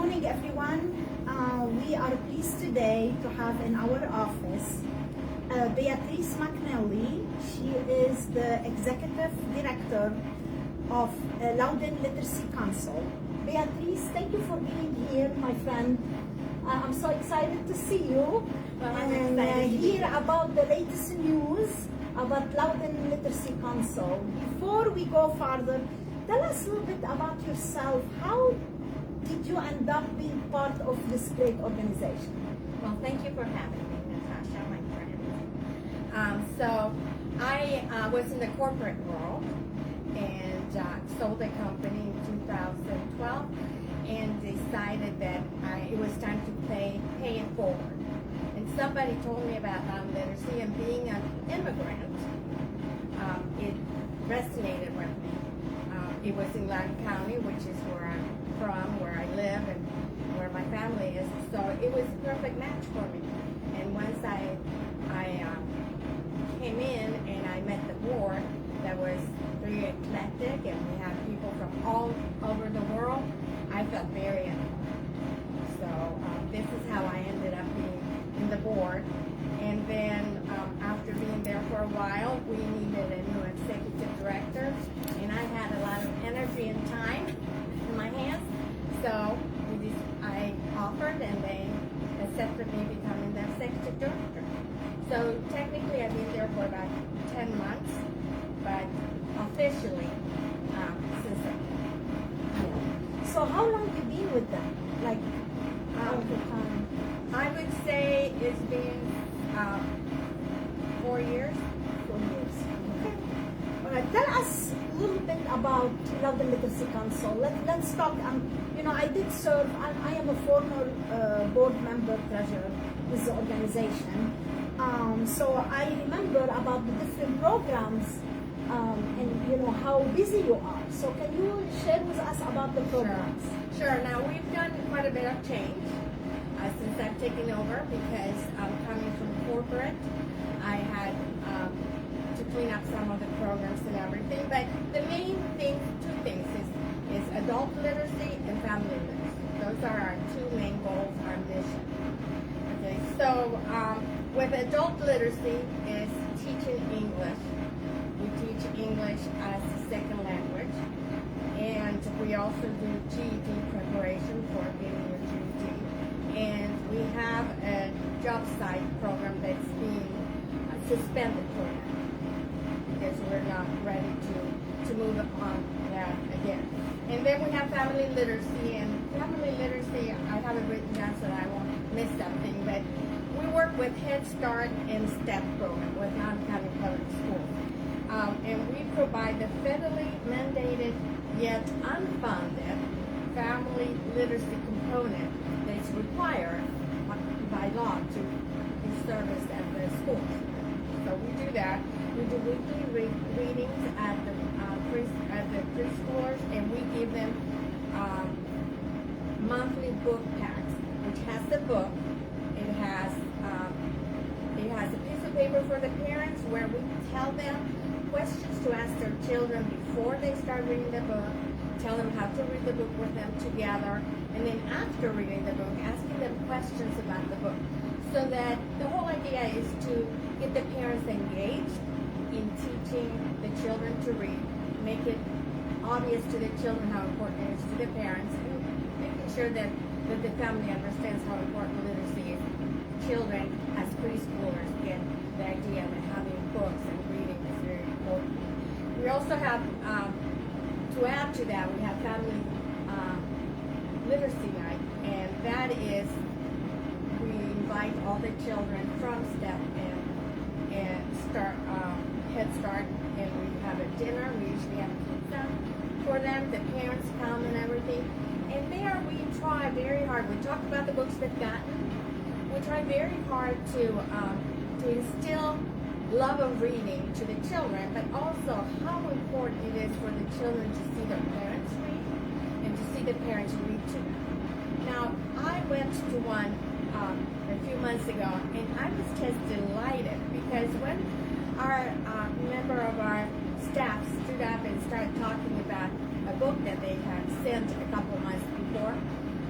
morning, everyone. We are pleased today to have in our office Beatriz McNelly. She is the Executive Director of Loudoun Literacy Council. Beatriz, thank you for being here, my friend. I'm so excited to see you and hear about the latest news about Loudoun Literacy Council. Before we go further, tell us a little bit about yourself. How did you end up being part of this great organization? Well, thank you for having me, Natasha, my friend. So I was in the corporate world and sold a company in 2012 and decided that it was time to pay it forward. And somebody told me about literacy, and being an immigrant, it resonated with me. It was in Loudoun County, which is where I'm from, where I live, and where my family is. So it was a perfect match for me. And once I came in and I met the board, that was very eclectic, and we had people from all over the world, I felt very at home. So this is how I ended up being in the board. And then after being there for a while, we needed a new executive director, and I had a lot of energy and time in my hands. So I offered, and they accepted me becoming the executive director. So technically, I've been there for about 10 months, but officially since then. So how long have you been with them? Like, all the time? I would say it's been 4 years. 4 years. Okay. All right. Tell us a little bit about Loudoun Literacy Council. Let's talk. I did serve. I am a former board member treasurer with the organization. So I remember about the different programs and how busy you are. So can you share with us about the programs? Sure. Now we've done quite a bit of change since I've taken over, because I'm coming from corporate. I had to clean up some of the programs and everything. But the main thing, two things, is adult literacy and family literacy. Those are our two main goals, our mission. Okay, so with adult literacy is teaching English. We teach English as a second language, and we also do GED preparation for getting your GED. And we have a job site program that's being suspended for now, because we're not ready to move on that again. And then we have family literacy, and family literacy, I have it written down so that I won't miss something, but we work with Head Start and STEP program with Loudoun County Public Schools. And we provide the federally mandated yet unfunded family literacy component that's required by law to be serviced at the schools. So we do that. We do weekly readings at the preschoolers, and we give them monthly book packs, which has the book. It has a piece of paper for the parents where we tell them questions to ask their children before they start reading the book, tell them how to read the book with them together, and then after reading the book, asking them questions about the book. So that the whole idea is to get the parents engaged in teaching the children to read, make it obvious to the children how important it is to the parents, and making sure that the family understands how important literacy is. Children, as preschoolers, get the idea that having books and reading is very important. We also have, to add to that, we have family literacy night, and that is, we invite all the children from STEP and Head Start, and we have a dinner. We usually have pizza for them. The parents come and everything. And there we try very hard. We talk about the books they've gotten. We try very hard to instill love of reading to the children, but also how important it is for the children to see their parents read and to see the parents read to them. Now, I went to one a few months ago, and I was just delighted, because when our member of our staff stood up and started talking about a book that they had sent a couple months before,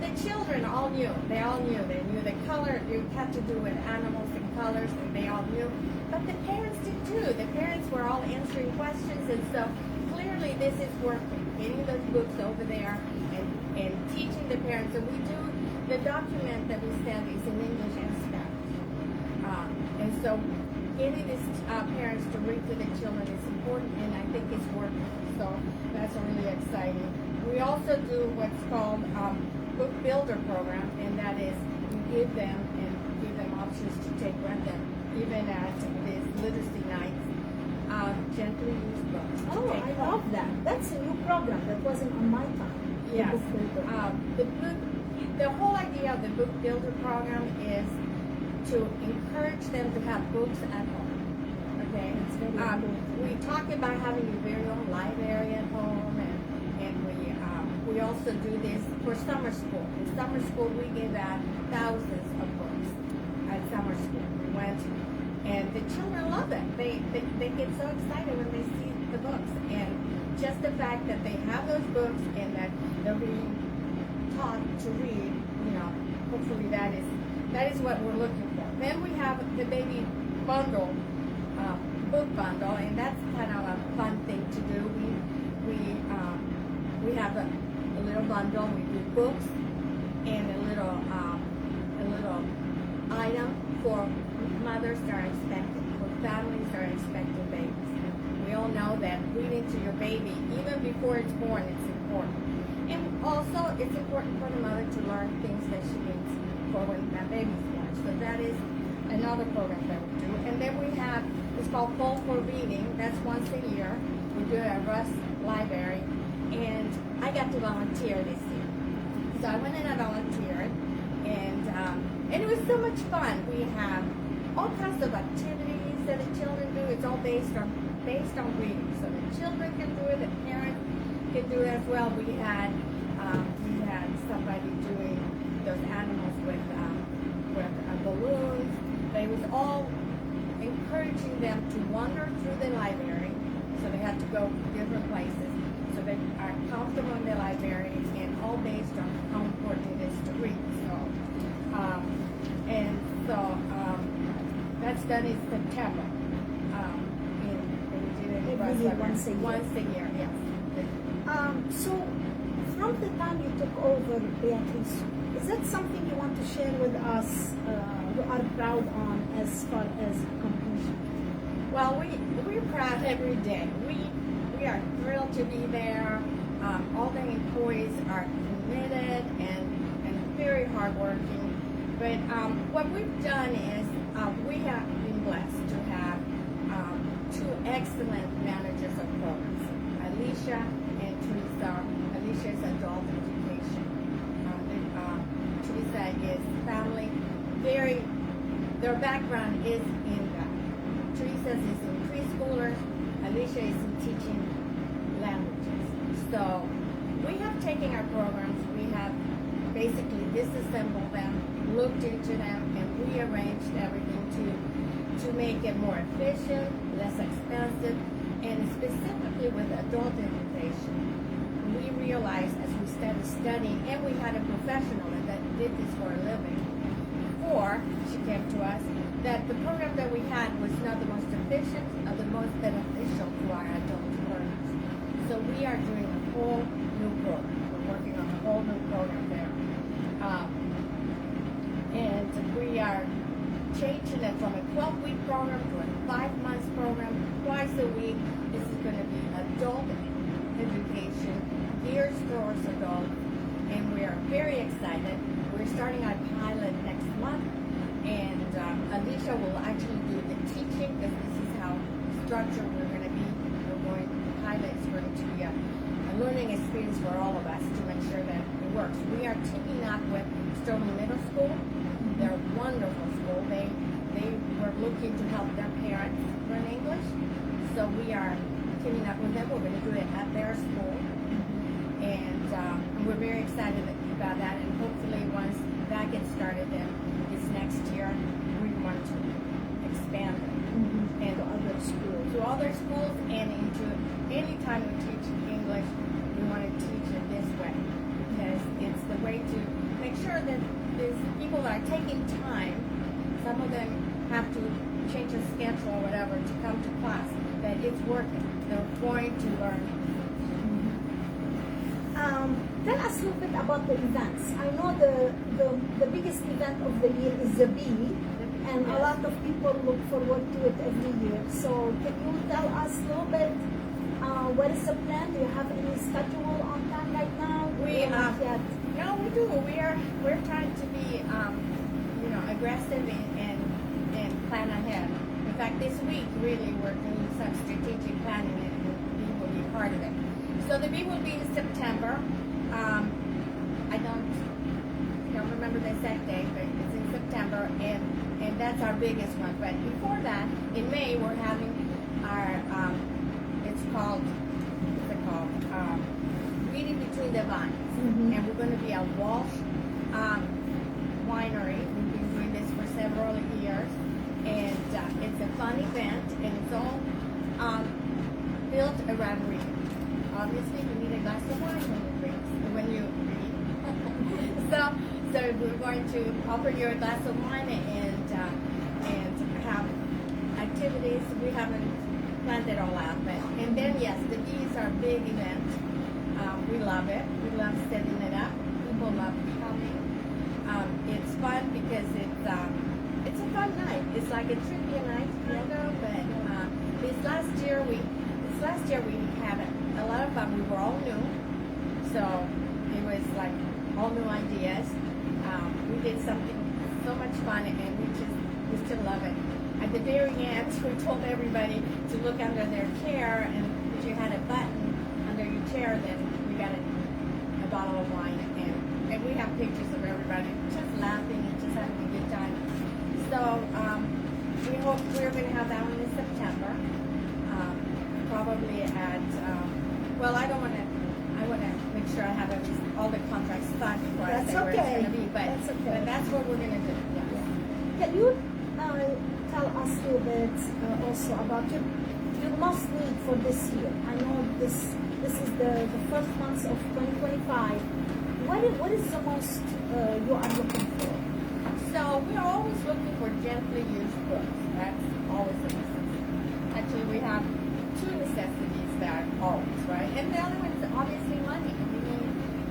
the children all knew. They all knew. They knew the color. You had to do with animals and colors, and they all knew. But the parents did too. The parents were all answering questions, and so clearly this is working. Getting those books over there and teaching the parents. And we do, the document that we send is in English and Spanish. And so getting these parents to read to the children is important, and I think it's working. So that's really exciting. We also do what's called book builder program, and that is we give them options to take with them, even at these literacy nights. Gently used books. Oh, I love that. That's a new program that wasn't on my time. Yes. The book builder. The whole idea of the book builder program is to encourage them to have books at home. Okay. It's very important. We talk about having your very own library at home, and we also do this for summer school. In summer school, we give out thousands of books at summer school. We went, and the children love it. They get so excited when they see the books, and just the fact that they have those books and that they're being taught to read, hopefully that is what we're looking for. Then we have the baby bundle, book bundle, and that's kind of a fun thing to do. We have a little bundle. We do books and a little item for mothers that are expecting, for families that are expecting babies. We all know that reading to your baby, even before it's born, it's important. And also, it's important for the mother to learn things that she needs for when that baby's born. So that is another program that we do. And then we have, it's called Fall for Reading. That's once a year. We do it at Russ Library. And I got to volunteer this year. So I went and I volunteered. And it was so much fun. We have all kinds of activities that the children do. It's all based on reading. So the children can do it, the parents can do it as well. We had somebody doing those animals with balloons. They was all encouraging them to wander through the library. So they had to go different places. So they are comfortable in the library, and all based on how important it is to read. That's done in September. Once a year. Once a year, yes. So, from the time you took over, Beatriz, is that something you want to share with us? You are proud on as far as completion? Well, we're proud every day. We are thrilled to be there. All the employees are committed and very hardworking. But what we've done is we have been blessed to have two excellent managers of programs, Alicia and Teresa. Alicia is adult education. Teresa is family. Their background is in that. Teresa is in preschoolers. Alicia is in teaching languages. So we have taken our programs, we have basically disassembled them, looked into them, and rearranged everything to make it more efficient, less expensive, and specifically with adult education. We realized as we started studying, and we had a professional that did this for a living before she came to us, that the program that we had was not the most efficient or the most beneficial to our adult learners. So we are doing a whole new program. We're working on a whole new program there. And we are changing it from a 12-week program to a 5-month program, twice a week. This is going to be adult education, geared towards adults, and we are very excited. We're starting our pilot next month, and Alicia will actually do the teaching, because this is how structured we're going to be. The pilot is going to be a learning experience for all of us to make sure that it works. We are teaming up with Sterling Middle School. They're a wonderful school. They were looking to help their parents learn English. So we are teaming up with them. We're going to do it at their school. And we're very excited about that. And hopefully once that gets started, then this next year, we want to expand it. And to other schools, and into any time we teach English, we want to teach it this way, because it's the way to make that these people that are taking time, some of them have to change a schedule or whatever to come to class, that it's working. They're going to learn. Tell us a little bit about the events. I know the biggest event of the year is the bee, and a lot of people look forward to it every year. So can you tell us a little bit what is the plan? Do you have any schedule on time right now? We Not yet. No, we do. We're trying to be aggressive and plan ahead. In fact, this week really we're doing some strategic planning and we will be part of it. So the bee will be in September. I don't remember the exact date, but it's in September, and that's our biggest one. But before that, in May, we're having our Reading Between the Vines, and we're going to be at Walsh Winery. We've been doing this for several years, and it's a fun event, and it's all built around reading. Obviously, you need a glass of wine when you read. so we're going to offer you a glass of wine and have activities. We haven't planned it all out, and then yes, the bee is our big event. We love it. We love setting it up. People love coming. It's fun because it's a fun night. It's like a trivia night, kind of. But this last year we had a lot of fun. We were all new, so it was like all new ideas. We did something so much fun, and we still love it. At the very end, we told everybody to look under their chair, and if you had a button under your chair, then we got a bottle of wine, and we have pictures of everybody just laughing and just having a good time. So we hope we're going to have that one in September. Probably at I want to make sure I have all the contracts signed before I say where it's going to be, but that's what we're going to do. Yeah. Can you tell us a little bit also about your most need for this year? I know this is the first month of 2025. What is the most you are looking for? So we're always looking for gently used books. That's always a necessity. Actually, we have two necessities that are always, right? And the other one is obviously money.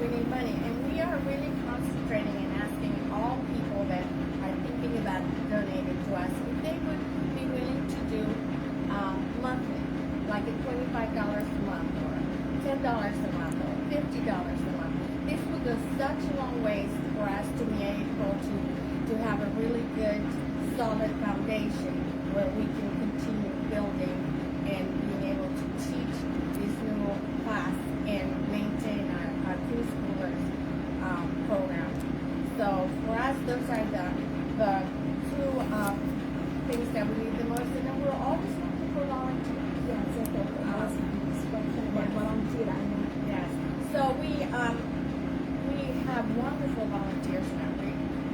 We need money. And we are really concentrating and asking all people that are thinking about donating to us if they would be willing to do monthly, like at $25 a month or $10 a month or $50 a month. This would go such a long ways for us to be able to have a really good, solid foundation where we can continue building and being able to teach this new class and maintain our preschoolers program. So for us, those are the two things that we need the most, and then we're always looking for volunteers. Yes, volunteer. I know. Yes. So we have wonderful volunteers now.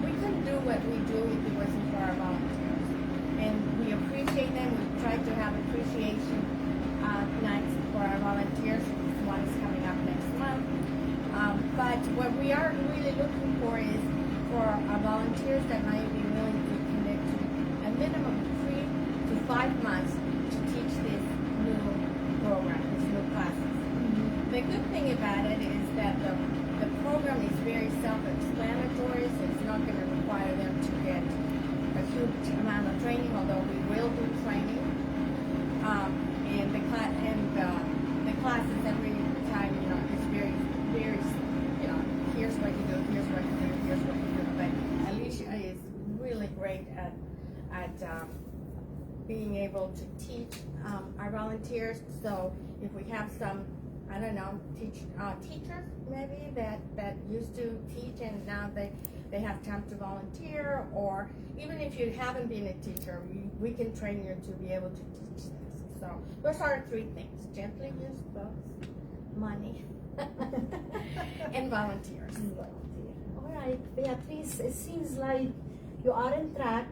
We couldn't do what we do if it wasn't for our volunteers, and we appreciate them. We try to have appreciation nights for our volunteers. One is coming up next month. But what we are really looking for is for our volunteers that might be willing to commit to a minimum of 3 to 5 months to teach this new program, this new classes. The good thing about it is that the program is very self-explanatory, so it's not going to require them to get a huge amount of training, although we will do training. And the classes every time, is very, very, here's what you do, here's what you do, here's what you do. But Alicia is really great at being able to teach our volunteers. So if we have some, I don't know, teachers maybe that used to teach and now they have time to volunteer, or even if you haven't been a teacher, we can train you to be able to teach this. So those are 3 things: gently used books, money, and volunteers. All right, Beatriz, it seems like you are on track.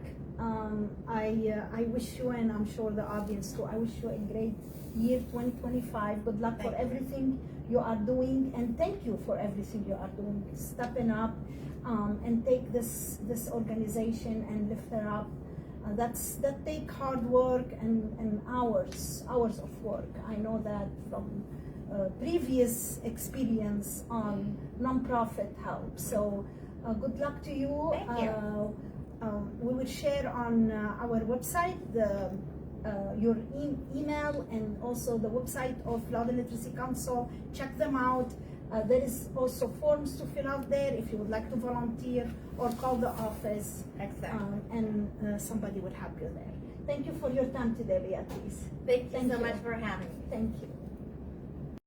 I wish you, and I'm sure the audience too, I wish you a great year 2025. Good luck for everything you are doing, and thank you for everything you are doing, stepping up and take this organization and lift her up. That take hard work and hours of work. I know that from previous experience on nonprofit help. So good luck to you. Thank you. We will share on our website your email and also the website of Loudoun Literacy Council. Check them out. There is also forms to fill out there if you would like to volunteer, or call the office. Exactly. And somebody will help you there. Thank you for your time today, Beatriz. Thank you so much for having me. Thank you.